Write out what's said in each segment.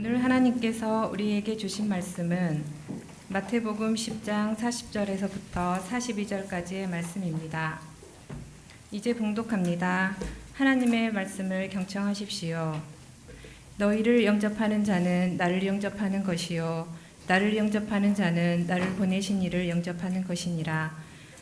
오늘 하나님께서 우리에게 주신 말씀은 마태복음 10장 40절에서부터 42절까지의 말씀입니다. 이제 봉독합니다. 하나님의 말씀을 경청하십시오. 너희를 영접하는 자는 나를 영접하는 것이요 나를 영접하는 자는 나를 보내신 이를 영접하는 것이니라.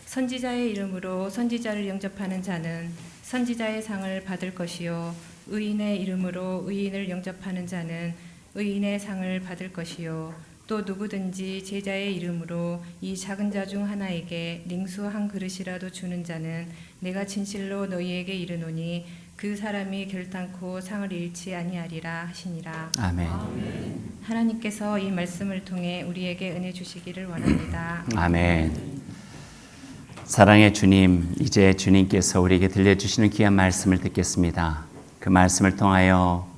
선지자의 이름으로 선지자를 영접하는 자는 선지자의 상을 받을 것이요 의인의 이름으로 의인을 영접하는 자는 의인의 상을 받을 것이요 또 누구든지 제자의 이름으로 이 작은 자 중 하나에게 링수 한 그릇이라도 주는 자는 내가 진실로 너희에게 이르노니 그 사람이 결단코 상을 잃지 아니하리라 하시니라. 아멘. 하나님께서 이 말씀을 통해 우리에게 은혜 주시기를 원합니다. 아멘. 사랑의 주님, 이제 주님께서 우리에게 들려주시는 귀한 말씀을 듣겠습니다. 그 말씀을 통하여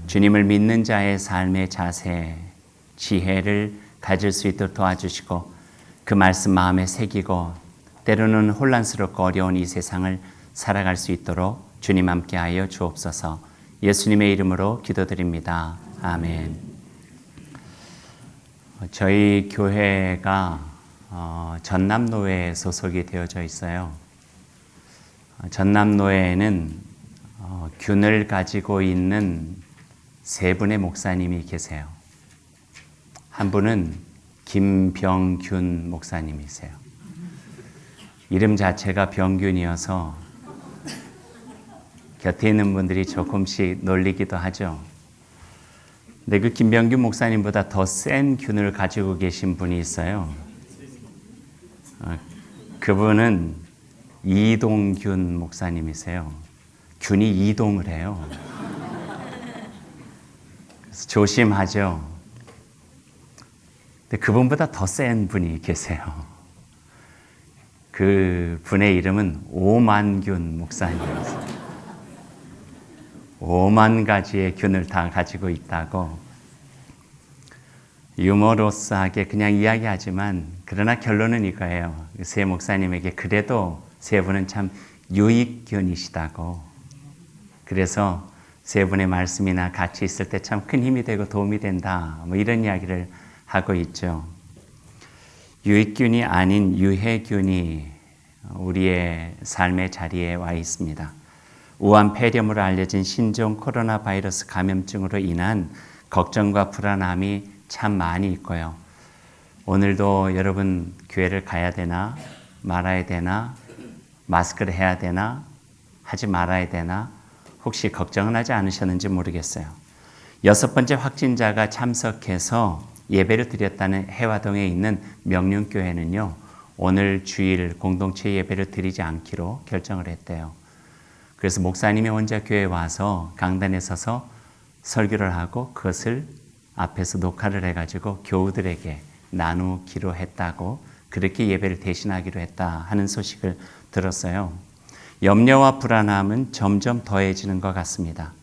주님을 믿는 자의 삶의 자세, 지혜를 가질 수 있도록 도와주시고 그 말씀 마음에 새기고 때로는 혼란스럽고 어려운 이 세상을 살아갈 수 있도록 주님 함께하여 주옵소서. 예수님의 이름으로 기도드립니다. 아멘. 저희 교회가 전남노회에 소속이 되어져 있어요. 전남노회에는 균을 가지고 있는 세 분의 목사님이 계세요. 한 분은 김병균 목사님이세요. 이름 자체가 병균이어서 곁에 있는 분들이 조금씩 놀리기도 하죠. 근데 그 김병균 목사님보다 더 센 균을 가지고 계신 분이 있어요. 그분은 이동균 목사님이세요. 균이 이동을 해요. 그래서 조심하죠. 근데 그분보다 더 센 분이 계세요. 그 분의 이름은 오만균 목사님이세요. 5만 가지의 균을 다 가지고 있다고 유머러스하게 그냥 이야기하지만 그러나 결론은 이거예요. 세 목사님에게 그래도 세 분은 참 유익균이시다고. 그래서 세 분의 말씀이나 같이 있을 때 참 큰 힘이 되고 도움이 된다. 뭐 이런 이야기를 하고 있죠. 유익균이 아닌 유해균이 우리의 삶의 자리에 와 있습니다. 우한 폐렴으로 알려진 신종 코로나 바이러스 감염증으로 인한 걱정과 불안함이 참 많이 있고요. 오늘도 여러분 교회를 가야 되나 말아야 되나 마스크를 해야 되나 하지 말아야 되나 혹시 걱정은 하지 않으셨는지 모르겠어요. 6번째 확진자가 참석해서 예배를 드렸다는 해화동에 있는 명륜교회는요. 오늘 주일 공동체 예배를 드리지 않기로 결정을 했대요. 그래서 목사님이 혼자 교회에 와서 강단에 서서 설교를 하고 그것을 앞에서 녹화를 해가지고 교우들에게 나누기로 했다고 그렇게 예배를 대신하기로 했다 하는 소식을 들었어요. 염려와 불안함은 점점 더해지는 것 같습니다.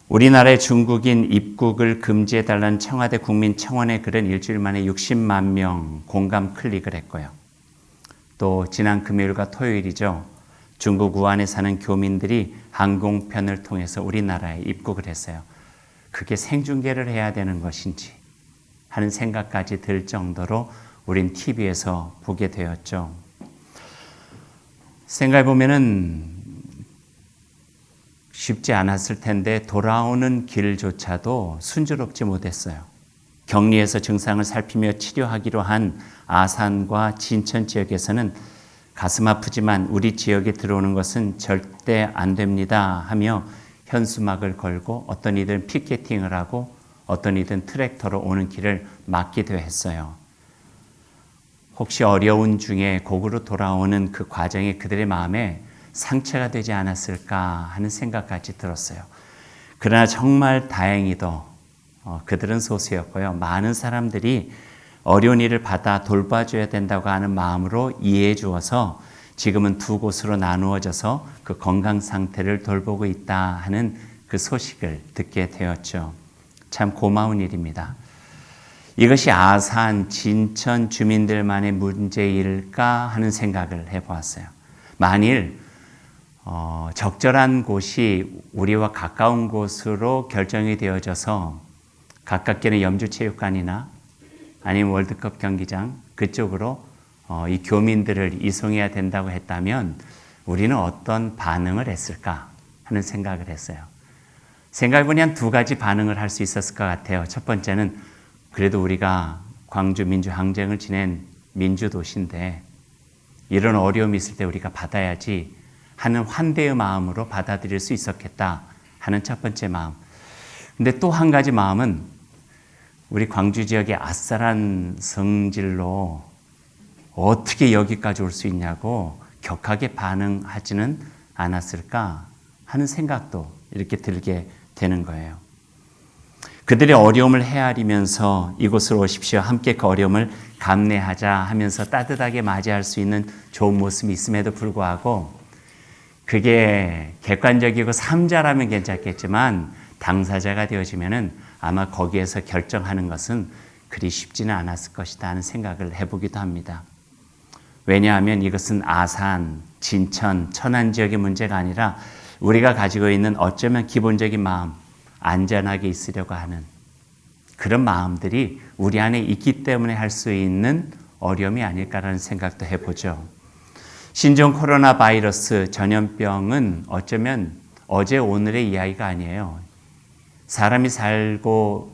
우리나라의 중국인 입국을 금지해달라는 청와대 국민청원의 글은 일주일 만에 60만 명 공감 클릭을 했고요. 또 지난 금요일과 토요일이죠. 중국 우한에 사는 교민들이 항공편을 통해서 우리나라에 입국을 했어요. 그게 생중계를 해야 되는 것인지 하는 생각까지 들 정도로 우린 TV에서 보게 되었죠. 생각해보면은 쉽지 않았을 텐데 돌아오는 길조차도 순조롭지 못했어요. 격리에서 증상을 살피며 치료하기로 한 아산과 진천 지역에서는 가슴 아프지만 우리 지역에 들어오는 것은 절대 안 됩니다 하며 현수막을 걸고 어떤 이들은 피켓팅을 하고 어떤 이들은 트랙터로 오는 길을 막기도 했어요. 혹시 어려운 중에 곡으로 돌아오는 그 과정이 그들의 마음에 상처가 되지 않았을까 하는 생각까지 들었어요. 그러나 정말 다행히도 그들은 소수였고요. 많은 사람들이 어려운 일을 받아 돌봐줘야 된다고 하는 마음으로 이해해 주어서 지금은 두 곳으로 나누어져서 그 건강 상태를 돌보고 있다 하는 그 소식을 듣게 되었죠. 참 고마운 일입니다. 이것이 아산, 진천 주민들만의 문제일까 하는 생각을 해보았어요. 만일 적절한 곳이 우리와 가까운 곳으로 결정이 되어져서 가깝게는 염주체육관이나 아니면 월드컵 경기장 그쪽으로 이 교민들을 이송해야 된다고 했다면 우리는 어떤 반응을 했을까 하는 생각을 했어요. 생각해보니 한 두 가지 반응을 할 수 있었을 것 같아요. 첫 번째는 그래도 우리가 광주 민주항쟁을 지낸 민주도시인데 이런 어려움이 있을 때 우리가 받아야지 하는 환대의 마음으로 받아들일 수 있었겠다 하는 첫 번째 마음. 근데 또 한 가지 마음은 우리 광주 지역의 아싸란 성질로 어떻게 여기까지 올 수 있냐고 격하게 반응하지는 않았을까 하는 생각도 이렇게 들게 되는 거예요. 그들의 어려움을 헤아리면서 이곳으로 오십시오. 함께 그 어려움을 감내하자 하면서 따뜻하게 맞이할 수 있는 좋은 모습이 있음에도 불구하고 그게 객관적이고 삼자라면 괜찮겠지만 당사자가 되어지면은 아마 거기에서 결정하는 것은 그리 쉽지는 않았을 것이다 하는 생각을 해보기도 합니다. 왜냐하면 이것은 아산, 진천, 천안 지역의 문제가 아니라 우리가 가지고 있는 어쩌면 기본적인 마음, 안전하게 있으려고 하는 그런 마음들이 우리 안에 있기 때문에 할 수 있는 어려움이 아닐까라는 생각도 해보죠. 신종 코로나 바이러스 전염병은 어쩌면 어제 오늘의 이야기가 아니에요. 사람이 살기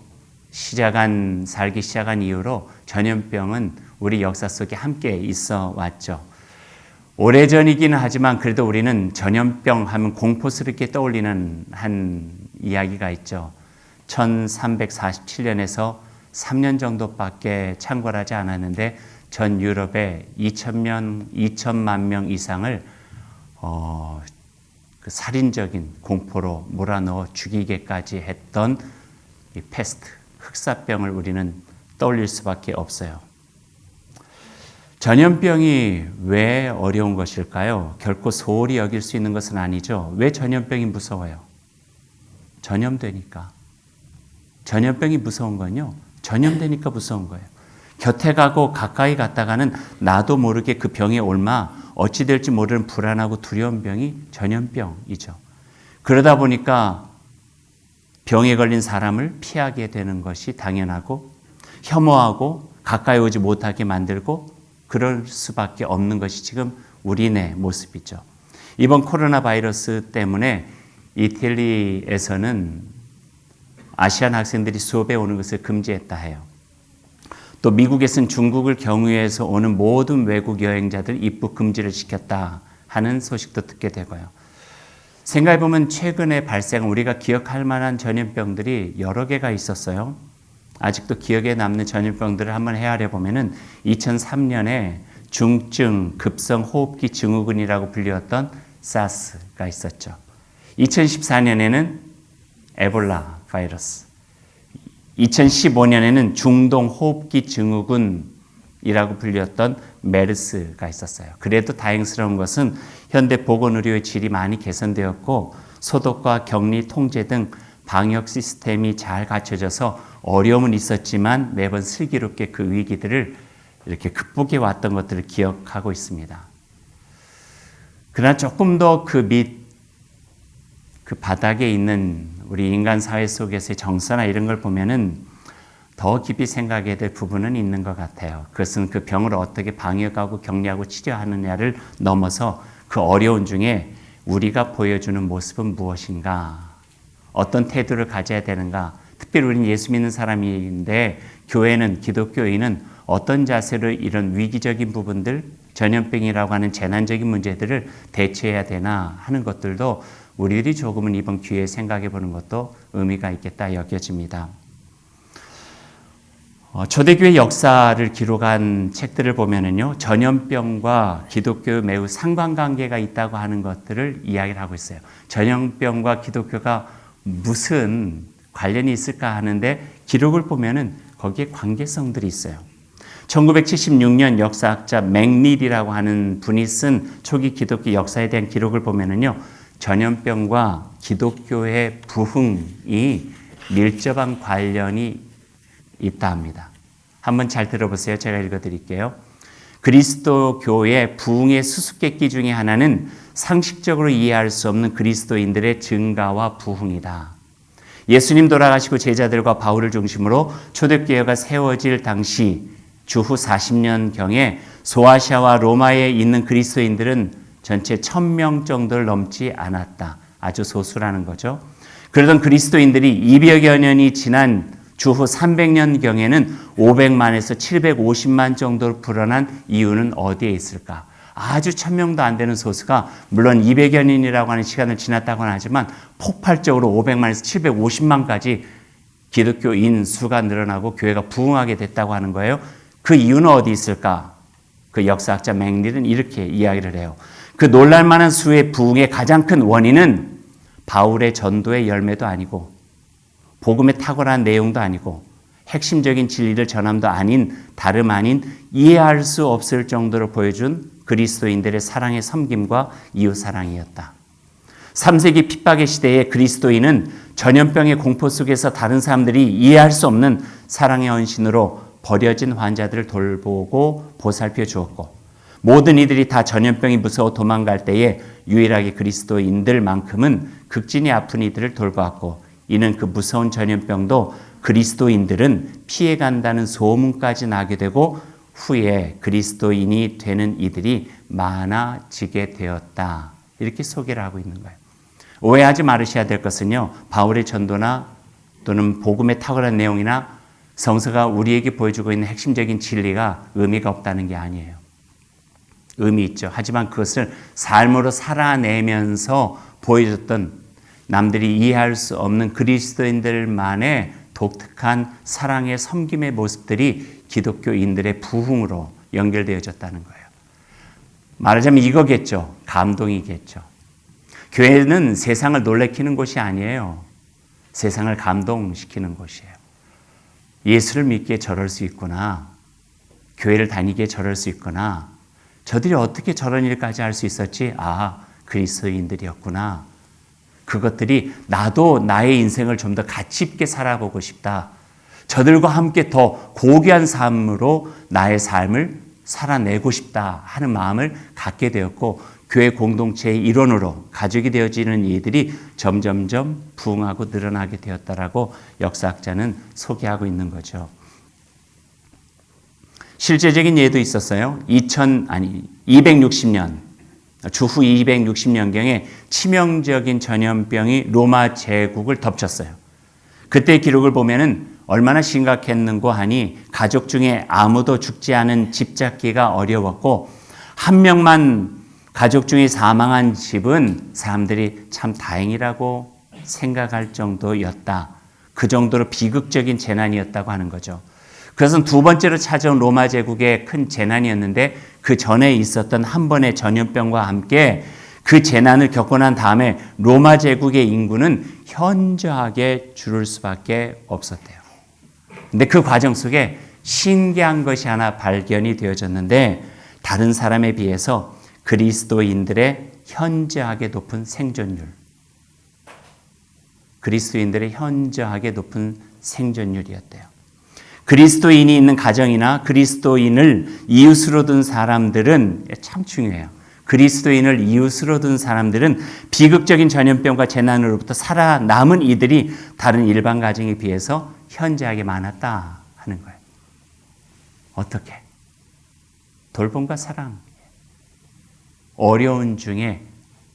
시작한 이후로 전염병은 우리 역사 속에 함께 있어 왔죠. 오래전이기는 하지만 그래도 우리는 전염병 하면 공포스럽게 떠올리는 한 이야기가 있죠. 1347년에서 3년 정도밖에 창궐하지 않았는데 전 유럽에 2천만 명 이상을 그 살인적인 공포로 몰아넣어 죽이게까지 했던 이 패스트, 흑사병을 우리는 떠올릴 수밖에 없어요. 전염병이 왜 어려운 것일까요? 결코 소홀히 여길 수 있는 것은 아니죠. 왜 전염병이 무서워요? 전염되니까. 전염병이 무서운 건요. 전염되니까 무서운 거예요. 곁에 가고 가까이 갔다가는 나도 모르게 그 병에 옮아 어찌 될지 모르는 불안하고 두려운 병이 전염병이죠. 그러다 보니까 병에 걸린 사람을 피하게 되는 것이 당연하고 혐오하고 가까이 오지 못하게 만들고 그럴 수밖에 없는 것이 지금 우리네 모습이죠. 이번 코로나 바이러스 때문에 이태리에서는 아시안 학생들이 수업에 오는 것을 금지했다 해요. 또 미국에서는 중국을 경유해서 오는 모든 외국 여행자들 입국 금지를 시켰다 하는 소식도 듣게 되고요. 생각해보면 최근에 발생한 우리가 기억할 만한 전염병들이 여러 개가 있었어요. 아직도 기억에 남는 전염병들을 한번 헤아려 보면은 2003년에 중증 급성 호흡기 증후군이라고 불리웠던 사스가 있었죠. 2014년에는 에볼라 바이러스, 2015년에는 중동 호흡기 증후군이라고 불렸던 메르스가 있었어요. 그래도 다행스러운 것은 현대 보건의료의 질이 많이 개선되었고 소독과 격리, 통제 등 방역 시스템이 잘 갖춰져서 어려움은 있었지만 매번 슬기롭게 그 위기들을 이렇게 극복해 왔던 것들을 기억하고 있습니다. 그러나 조금 더 그 바닥에 있는 우리 인간 사회 속에서의 정서나 이런 걸 보면은 더 깊이 생각해야 될 부분은 있는 것 같아요. 그것은 그 병을 어떻게 방역하고 격리하고 치료하느냐를 넘어서 그 어려운 중에 우리가 보여주는 모습은 무엇인가? 어떤 태도를 가져야 되는가? 특별히 우리는 예수 믿는 사람인데 교회는, 기독교인은 어떤 자세로 이런 위기적인 부분들, 전염병이라고 하는 재난적인 문제들을 대처해야 되나 하는 것들도 우리들이 조금은 이번 기회에 생각해 보는 것도 의미가 있겠다 여겨집니다. 초대교회 역사를 기록한 책들을 보면은요, 전염병과 기독교 매우 상관관계가 있다고 하는 것들을 이야기를 하고 있어요. 전염병과 기독교가 무슨 관련이 있을까 하는데 기록을 보면은 거기에 관계성들이 있어요. 1976년 역사학자 맥닐이라고 하는 분이 쓴 초기 기독교 역사에 대한 기록을 보면은요, 전염병과 기독교의 부흥이 밀접한 관련이 있다 합니다. 한번 잘 들어보세요. 제가 읽어드릴게요. 그리스도교의 부흥의 수수께끼 중에 하나는 상식적으로 이해할 수 없는 그리스도인들의 증가와 부흥이다. 예수님 돌아가시고 제자들과 바울을 중심으로 초대교회가 세워질 당시 주후 40년경에 소아시아와 로마에 있는 그리스도인들은 전체 1000명 정도를 넘지 않았다. 아주 소수라는 거죠. 그러던 그리스도인들이 200여 년이 지난 주후 300년경에는 500만에서 750만 정도로 불어난 이유는 어디에 있을까? 아주 1000명도 안 되는 소수가 물론 200여 년이라고 하는 시간을 지났다고는 하지만 폭발적으로 500만에서 750만까지 기독교인 수가 늘어나고 교회가 부흥하게 됐다고 하는 거예요. 그 이유는 어디 있을까? 그 역사학자 맥닐은 이렇게 이야기를 해요. 그 놀랄만한 수의 부흥의 가장 큰 원인은 바울의 전도의 열매도 아니고 복음의 탁월한 내용도 아니고 핵심적인 진리를 전함도 아닌 다름 아닌 이해할 수 없을 정도로 보여준 그리스도인들의 사랑의 섬김과 이웃사랑이었다. 3세기 핍박의 시대에 그리스도인은 전염병의 공포 속에서 다른 사람들이 이해할 수 없는 사랑의 헌신으로 버려진 환자들을 돌보고 보살펴 주었고 모든 이들이 다 전염병이 무서워 도망갈 때에 유일하게 그리스도인들만큼은 극진히 아픈 이들을 돌보았고 이는 그 무서운 전염병도 그리스도인들은 피해간다는 소문까지 나게 되고 후에 그리스도인이 되는 이들이 많아지게 되었다. 이렇게 소개를 하고 있는 거예요. 오해하지 말으셔야 될 것은요. 바울의 전도나 또는 복음의 탁월한 내용이나 성서가 우리에게 보여주고 있는 핵심적인 진리가 의미가 없다는 게 아니에요. 의미 있죠. 하지만 그것을 삶으로 살아내면서 보여줬던 남들이 이해할 수 없는 그리스도인들만의 독특한 사랑의 섬김의 모습들이 기독교인들의 부흥으로 연결되어졌다는 거예요. 말하자면 이거겠죠. 감동이겠죠. 교회는 세상을 놀래키는 곳이 아니에요. 세상을 감동시키는 곳이에요. 예수를 믿기에 저럴 수 있구나. 교회를 다니기에 저럴 수 있구나. 저들이 어떻게 저런 일까지 할 수 있었지? 아, 그리스도인들이었구나. 그것들이 나도 나의 인생을 좀 더 가치 있게 살아보고 싶다. 저들과 함께 더 고귀한 삶으로 나의 삶을 살아내고 싶다 하는 마음을 갖게 되었고 교회 공동체의 일원으로 가족이 되어지는 이들이 점점점 부흥하고 늘어나게 되었다라고 역사학자는 소개하고 있는 거죠. 실제적인 예도 있었어요. 260년 주후 260년경에 치명적인 전염병이 로마 제국을 덮쳤어요. 그때 기록을 보면은 얼마나 심각했는고 하니 가족 중에 아무도 죽지 않은 집 잡기가 어려웠고 한 명만 가족 중에 사망한 집은 사람들이 참 다행이라고 생각할 정도였다. 그 정도로 비극적인 재난이었다고 하는 거죠. 그것은 두 번째로 찾아온 로마 제국의 큰 재난이었는데 그 전에 있었던 한 번의 전염병과 함께 그 재난을 겪고 난 다음에 로마 제국의 인구는 현저하게 줄을 수밖에 없었대요. 근데 그 과정 속에 신기한 것이 하나 발견이 되어졌는데 다른 사람에 비해서 그리스도인들의 현저하게 높은 생존율. 그리스도인들의 현저하게 높은 생존율이었대요. 그리스도인이 있는 가정이나 그리스도인을 이웃으로 둔 사람들은 참 중요해요. 그리스도인을 이웃으로 둔 사람들은 비극적인 전염병과 재난으로부터 살아남은 이들이 다른 일반 가정에 비해서 현저하게 많았다 하는 거예요. 어떻게? 돌봄과 사랑. 어려운 중에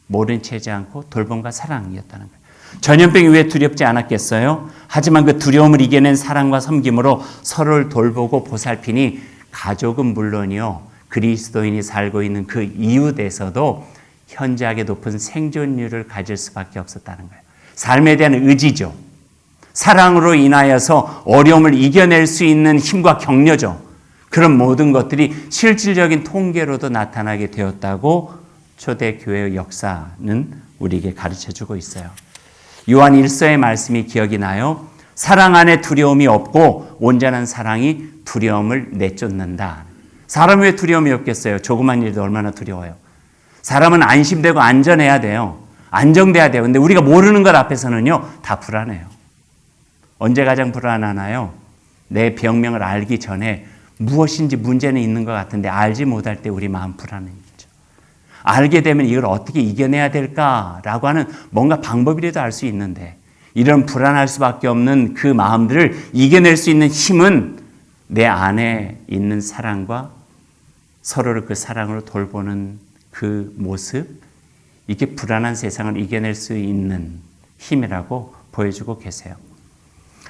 모른 채지 않고 돌봄과 사랑이었다는 거예요. 전염병이 왜 두렵지 않았겠어요? 하지만 그 두려움을 이겨낸 사랑과 섬김으로 서로를 돌보고 보살피니 가족은 물론이요. 그리스도인이 살고 있는 그 이웃에서도 현저하게 높은 생존율을 가질 수밖에 없었다는 거예요. 삶에 대한 의지죠. 사랑으로 인하여서 어려움을 이겨낼 수 있는 힘과 격려죠. 그런 모든 것들이 실질적인 통계로도 나타나게 되었다고 초대교회의 역사는 우리에게 가르쳐주고 있어요. 요한 1서의 말씀이 기억이 나요. 사랑 안에 두려움이 없고 온전한 사랑이 두려움을 내쫓는다. 사람이 왜 두려움이 없겠어요? 조그만 일도 얼마나 두려워요. 사람은 안심되고 안전해야 돼요. 안정돼야 돼요. 근데 우리가 모르는 것 앞에서는요, 다 불안해요. 언제 가장 불안하나요? 내 병명을 알기 전에 무엇인지 문제는 있는 것 같은데 알지 못할 때 우리 마음 불안해요. 알게 되면 이걸 어떻게 이겨내야 될까라고 하는 뭔가 방법이라도 알 수 있는데 이런 불안할 수밖에 없는 그 마음들을 이겨낼 수 있는 힘은 내 안에 있는 사랑과 서로를 그 사랑으로 돌보는 그 모습, 이게 불안한 세상을 이겨낼 수 있는 힘이라고 보여주고 계세요.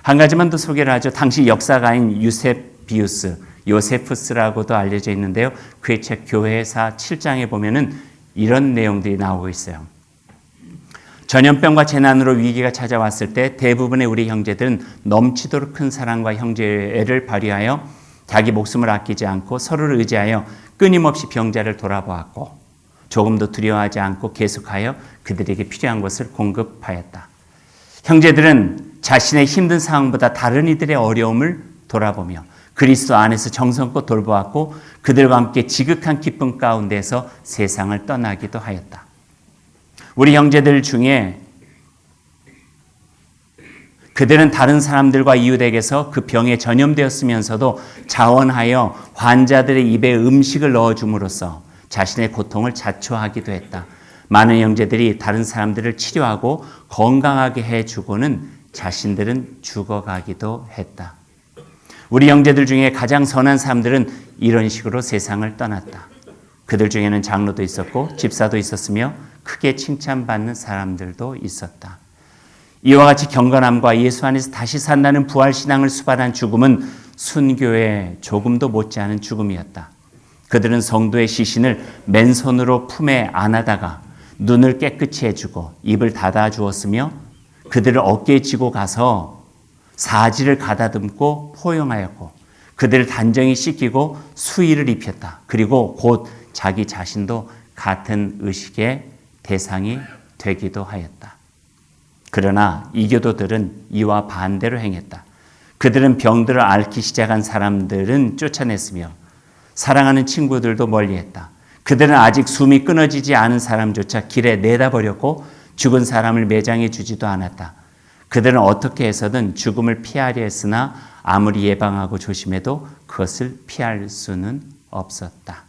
한 가지만 더 소개를 하죠. 당시 역사가인 유세비우스, 요세푸스라고도 알려져 있는데요. 그의 책 교회사 7장에 보면은 이런 내용들이 나오고 있어요. 전염병과 재난으로 위기가 찾아왔을 때 대부분의 우리 형제들은 넘치도록 큰 사랑과 형제애를 발휘하여 자기 목숨을 아끼지 않고 서로를 의지하여 끊임없이 병자를 돌아보았고 조금도 두려워하지 않고 계속하여 그들에게 필요한 것을 공급하였다. 형제들은 자신의 힘든 상황보다 다른 이들의 어려움을 돌아보며 그리스도 안에서 정성껏 돌보았고 그들과 함께 지극한 기쁨 가운데서 세상을 떠나기도 하였다. 우리 형제들 중에 그들은 다른 사람들과 이웃에게서 그 병에 전염되었으면서도 자원하여 환자들의 입에 음식을 넣어줌으로써 자신의 고통을 자초하기도 했다. 많은 형제들이 다른 사람들을 치료하고 건강하게 해주고는 자신들은 죽어가기도 했다. 우리 형제들 중에 가장 선한 사람들은 이런 식으로 세상을 떠났다. 그들 중에는 장로도 있었고 집사도 있었으며 크게 칭찬받는 사람들도 있었다. 이와 같이 경건함과 예수 안에서 다시 산다는 부활신앙을 수반한 죽음은 순교에 조금도 못지않은 죽음이었다. 그들은 성도의 시신을 맨손으로 품에 안아다가 눈을 깨끗이 해주고 입을 닫아 주었으며 그들을 어깨에 지고 가서 사지를 가다듬고 포용하였고 그들을 단정히 씻기고 수의를 입혔다. 그리고 곧 자기 자신도 같은 의식의 대상이 되기도 하였다. 그러나 이교도들은 이와 반대로 행했다. 그들은 병들을 앓기 시작한 사람들은 쫓아냈으며 사랑하는 친구들도 멀리했다. 그들은 아직 숨이 끊어지지 않은 사람조차 길에 내다버렸고 죽은 사람을 매장해 주지도 않았다. 그들은 어떻게 해서든 죽음을 피하려 했으나 아무리 예방하고 조심해도 그것을 피할 수는 없었다.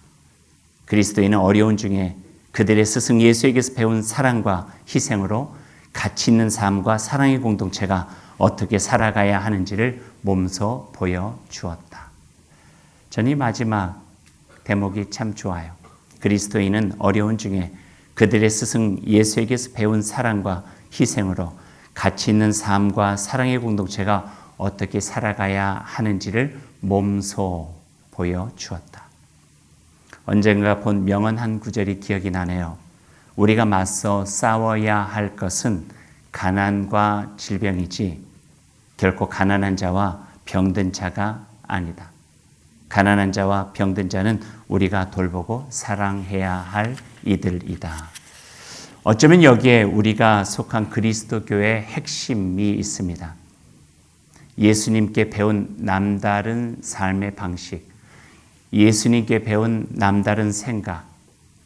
그리스도인은 어려운 중에 그들의 스승 예수에게서 배운 사랑과 희생으로 가치 있는 삶과 사랑의 공동체가 어떻게 살아가야 하는지를 몸소 보여주었다. 저는 이 마지막 대목이 참 좋아요. 그리스도인은 어려운 중에 그들의 스승 예수에게서 배운 사랑과 희생으로 가치 있는 삶과 사랑의 공동체가 어떻게 살아가야 하는지를 몸소 보여주었다. 언젠가 본 명언 한 구절이 기억이 나네요. 우리가 맞서 싸워야 할 것은 가난과 질병이지 결코 가난한 자와 병든 자가 아니다. 가난한 자와 병든 자는 우리가 돌보고 사랑해야 할 이들이다. 어쩌면 여기에 우리가 속한 그리스도 교회의 핵심이 있습니다. 예수님께 배운 남다른 삶의 방식, 예수님께 배운 남다른 생각,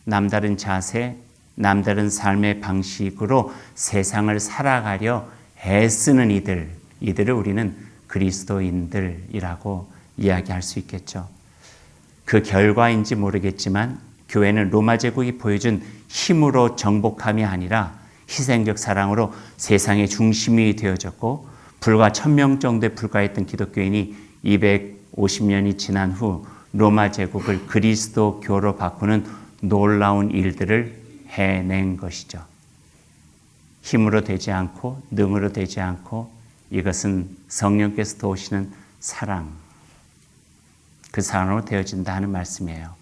남다른 자세, 남다른 삶의 방식으로 세상을 살아가려 애쓰는 이들을 우리는 그리스도인들이라고 이야기할 수 있겠죠. 그 결과인지 모르겠지만 교회는 로마 제국이 보여준 힘으로 정복함이 아니라 희생적 사랑으로 세상의 중심이 되어졌고 불과 1000명 정도에 불과했던 기독교인이 250년이 지난 후 로마 제국을 그리스도교로 바꾸는 놀라운 일들을 해낸 것이죠. 힘으로 되지 않고 능으로 되지 않고 이것은 성령께서 도우시는 사랑, 그 사랑으로 되어진다 하는 말씀이에요.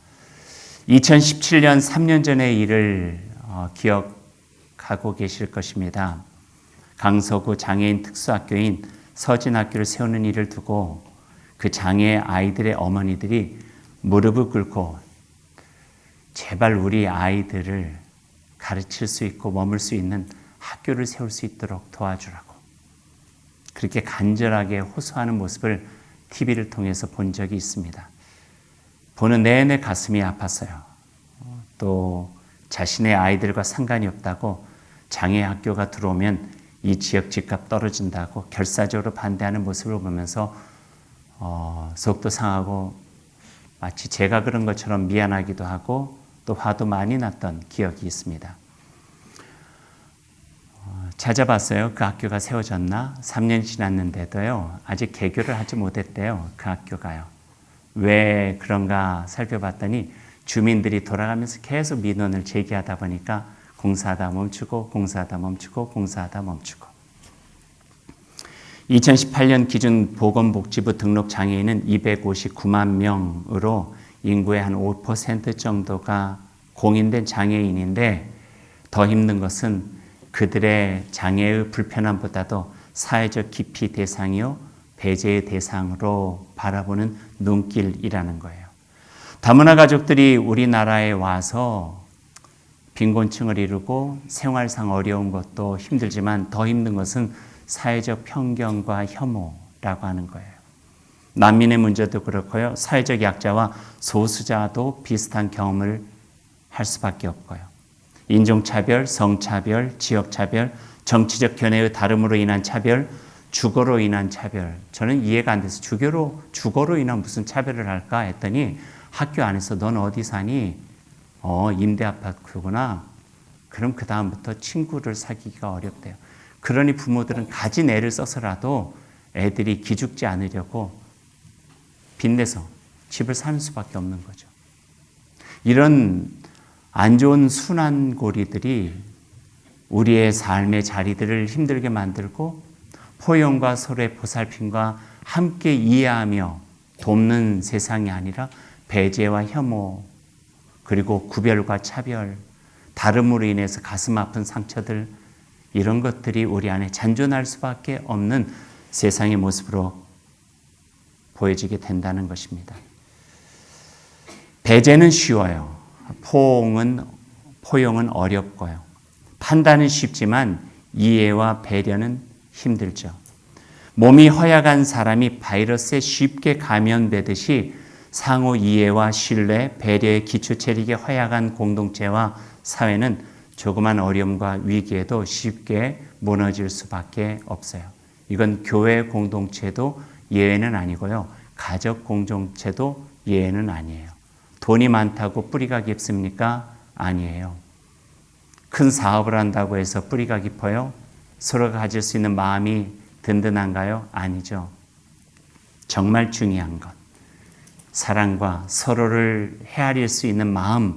2017년 3년 전의 일을 기억하고 계실 것입니다. 강서구 장애인 특수학교인 서진학교를 세우는 일을 두고 그 장애 아이들의 어머니들이 무릎을 꿇고 제발 우리 아이들을 가르칠 수 있고 머물 수 있는 학교를 세울 수 있도록 도와주라고 그렇게 간절하게 호소하는 모습을 TV를 통해서 본 적이 있습니다. 보는 내내 가슴이 아팠어요. 또 자신의 아이들과 상관이 없다고 장애 학교가 들어오면 이 지역 집값 떨어진다고 결사적으로 반대하는 모습을 보면서 속도 상하고 마치 제가 그런 것처럼 미안하기도 하고 또 화도 많이 났던 기억이 있습니다. 찾아봤어요. 그 학교가 세워졌나? 3년 지났는데도요. 아직 개교를 하지 못했대요. 그 학교가요. 왜 그런가 살펴봤더니 주민들이 돌아가면서 계속 민원을 제기하다 보니까 공사하다 멈추고 공사하다 멈추고 공사하다 멈추고 2018년 기준 보건복지부 등록 장애인은 259만 명으로 인구의 한 5% 정도가 공인된 장애인인데 더 힘든 것은 그들의 장애의 불편함보다도 사회적 기피 대상이요 배제의 대상으로 바라보는 눈길이라는 거예요. 다문화 가족들이 우리나라에 와서 빈곤층을 이루고 생활상 어려운 것도 힘들지만 더 힘든 것은 사회적 편견과 혐오라고 하는 거예요. 난민의 문제도 그렇고요. 사회적 약자와 소수자도 비슷한 경험을 할 수밖에 없고요. 인종차별, 성차별, 지역차별, 정치적 견해의 다름으로 인한 차별, 주거로 인한 차별. 저는 이해가 안 돼서 주거로 인한 무슨 차별을 할까 했더니 학교 안에서 넌 어디 사니? 임대 아파트구나. 그럼 그 다음부터 친구를 사귀기가 어렵대요. 그러니 부모들은 가진 애를 써서라도 애들이 기죽지 않으려고 빚내서 집을 사는 수밖에 없는 거죠. 이런 안 좋은 순환고리들이 우리의 삶의 자리들을 힘들게 만들고 포용과 서로의 보살핌과 함께 이해하며 돕는 세상이 아니라 배제와 혐오 그리고 구별과 차별, 다름으로 인해서 가슴 아픈 상처들 이런 것들이 우리 안에 잔존할 수밖에 없는 세상의 모습으로 보여지게 된다는 것입니다. 배제는 쉬워요. 포용은 어렵고요. 판단은 쉽지만 이해와 배려는 힘들죠. 몸이 허약한 사람이 바이러스에 쉽게 감염되듯이 상호 이해와 신뢰, 배려의 기초 체력이 허약한 공동체와 사회는 조그만 어려움과 위기에도 쉽게 무너질 수밖에 없어요. 이건 교회 공동체도 예외는 아니고요. 가족 공동체도 예외는 아니에요. 돈이 많다고 뿌리가 깊습니까? 아니에요. 큰 사업을 한다고 해서 뿌리가 깊어요? 서로가 가질 수 있는 마음이 든든한가요? 아니죠. 정말 중요한 것. 사랑과 서로를 헤아릴 수 있는 마음,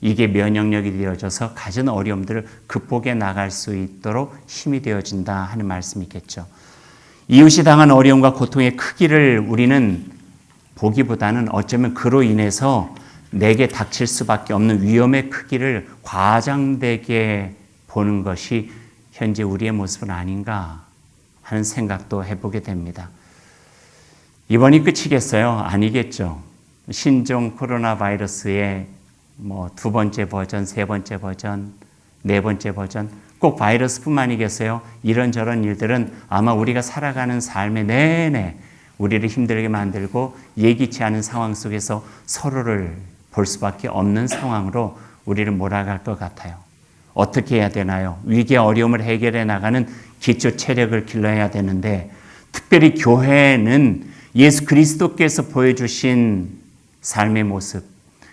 이게 면역력이 되어져서 가진 어려움들을 극복해 나갈 수 있도록 힘이 되어진다 하는 말씀이겠죠. 이웃이 당한 어려움과 고통의 크기를 우리는 보기보다는 어쩌면 그로 인해서 내게 닥칠 수밖에 없는 위험의 크기를 과장되게 보는 것이 현재 우리의 모습은 아닌가 하는 생각도 해보게 됩니다. 이번이 끝이겠어요? 아니겠죠. 신종 코로나 바이러스의 두 번째 버전, 세 번째 버전, 네 번째 버전, 꼭 바이러스뿐만이겠어요? 이런저런 일들은 아마 우리가 살아가는 삶의 내내 우리를 힘들게 만들고 예기치 않은 상황 속에서 서로를 볼 수밖에 없는 상황으로 우리를 몰아갈 것 같아요. 어떻게 해야 되나요? 위기의 어려움을 해결해 나가는 기초 체력을 길러야 되는데 특별히 교회는 예수 그리스도께서 보여주신 삶의 모습,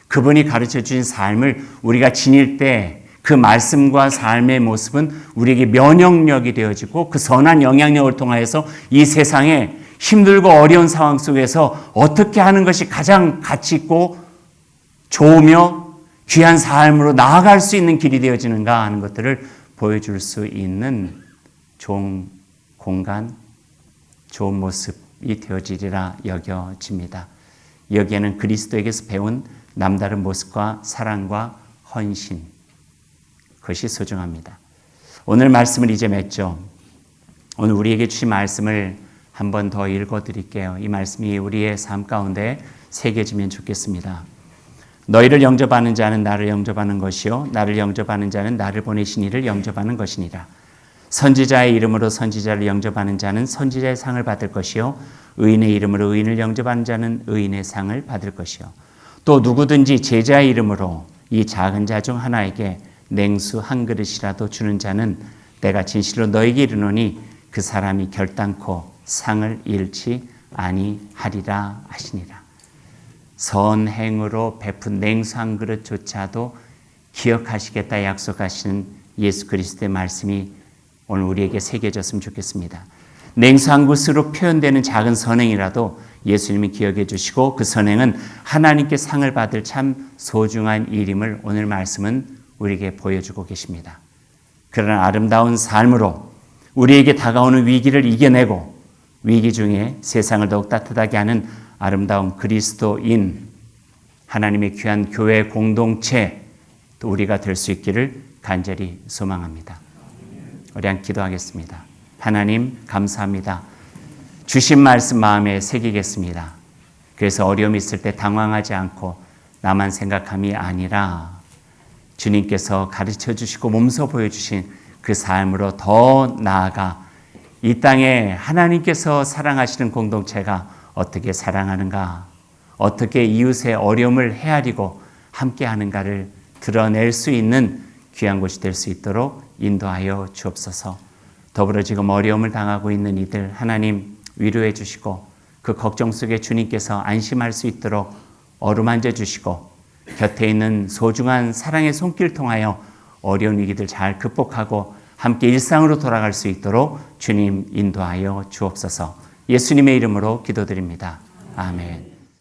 그분이 가르쳐 주신 삶을 우리가 지닐 때 그 말씀과 삶의 모습은 우리에게 면역력이 되어지고 그 선한 영향력을 통하여서 이 세상에 힘들고 어려운 상황 속에서 어떻게 하는 것이 가장 가치 있고 좋으며 귀한 삶으로 나아갈 수 있는 길이 되어지는가 하는 것들을 보여줄 수 있는 좋은 공간, 좋은 모습이 되어지리라 여겨집니다. 여기에는 그리스도에게서 배운 남다른 모습과 사랑과 헌신, 그것이 소중합니다. 오늘 말씀을 이제 맺죠. 오늘 우리에게 주신 말씀을 한 번 더 읽어드릴게요. 이 말씀이 우리의 삶 가운데 새겨지면 좋겠습니다. 너희를 영접하는 자는 나를 영접하는 것이요 나를 영접하는 자는 나를 보내신 이를 영접하는 것이니라. 선지자의 이름으로 선지자를 영접하는 자는 선지자의 상을 받을 것이요 의인의 이름으로 의인을 영접하는 자는 의인의 상을 받을 것이요 또 누구든지 제자의 이름으로 이 작은 자 중 하나에게 냉수 한 그릇이라도 주는 자는 내가 진실로 너에게 이르노니 그 사람이 결단코 상을 잃지 아니하리라 하시니라. 선행으로 베푼 냉수 한 그릇조차도 기억하시겠다 약속하시는 예수 그리스도의 말씀이 오늘 우리에게 새겨졌으면 좋겠습니다. 냉수 한 그릇으로 표현되는 작은 선행이라도 예수님이 기억해 주시고 그 선행은 하나님께 상을 받을 참 소중한 일임을 오늘 말씀은 우리에게 보여주고 계십니다. 그러나 아름다운 삶으로 우리에게 다가오는 위기를 이겨내고 위기 중에 세상을 더욱 따뜻하게 하는 아름다운 그리스도인 하나님의 귀한 교회 공동체 또 우리가 될 수 있기를 간절히 소망합니다. 우리 한 기도하겠습니다. 하나님 감사합니다. 주신 말씀 마음에 새기겠습니다. 그래서 어려움이 있을 때 당황하지 않고 나만 생각함이 아니라 주님께서 가르쳐 주시고 몸소 보여주신 그 삶으로 더 나아가 이 땅에 하나님께서 사랑하시는 공동체가 어떻게 사랑하는가, 어떻게 이웃의 어려움을 헤아리고 함께하는가를 드러낼 수 있는 귀한 곳이 될 수 있도록 인도하여 주옵소서. 더불어 지금 어려움을 당하고 있는 이들 하나님 위로해 주시고 그 걱정 속에 주님께서 안심할 수 있도록 어루만져 주시고 곁에 있는 소중한 사랑의 손길 통하여 어려운 위기들 잘 극복하고 함께 일상으로 돌아갈 수 있도록 주님 인도하여 주옵소서. 예수님의 이름으로 기도드립니다. 아멘.